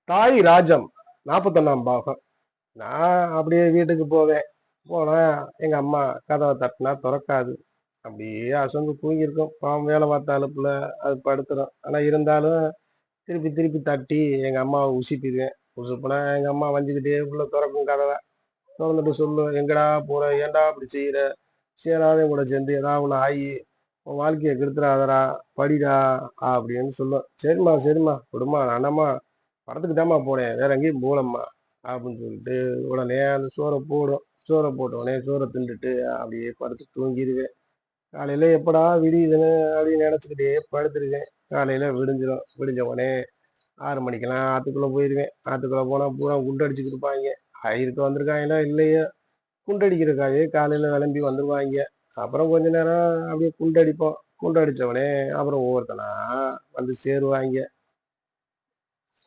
தாய் ராஜம் 41ஆம் பாகம். நான் அப்படியே வீட்டுக்கு போவேன். போனா எங்க அம்மா கதவை தட்டினா திறக்காது. அப்படியே அசந்து தூங்கியிருக்கும். பாவம் வேலை பார்த்த அலுப்புல அது படுத்துரும். ஆனா இருந்தாலும் திருப்பி திருப்பி தட்டி எங்க அம்மாவை உசுப்பிடுவேன். உசுப்புனா எங்க அம்மா வஞ்சுக்கிட்டே உள்ள திறக்கும் கதவை. திறந்துட்டு சொல்லும், எங்கடா போற, ஏன்டா அப்படி செய்யற, சேராத கூட சேர்ந்து ஏதாவது ஒண்ணு ஆகி உன் வாழ்க்கையை கெடுத்துறாதடா, படிடா அப்படின்னு சொல்லும். சரிம்மா சரிம்மா விடுமா, நானம்மா படத்துக்கு தாம்மா போனேன், வேற எங்கேயும் போகலம்மா அப்படின்னு சொல்லிட்டு உடனே அந்த சோறை போடும். சோறை போட்ட உடனே சோறை தின்னுட்டு அப்படியே படுத்து தூங்கிடுவேன். காலையில எப்படா விடியுதுன்னு அப்படின்னு நினைச்சுக்கிட்டே படுத்துருவேன். காலையில விடிஞ்சிடும். விடிஞ்ச உடனே 6 மணிக்கெல்லாம் ஆத்துக்குள்ள போயிடுவேன். ஆத்துக்குள்ள போனா பூரா குண்டு அடிச்சுட்டு இருப்பாங்க. ஆயிருக்கு வந்திருக்காங்களா இல்லையா, குண்டடிக்கிறதுக்காகவே காலையில கிளம்பி வந்துருவாங்க. அப்புறம் கொஞ்ச நேரம் அப்படியே குண்டடிப்போம். குண்டடிச்ச உடனே அப்புறம் ஒவ்வொருத்தனா வந்து சேருவாங்க.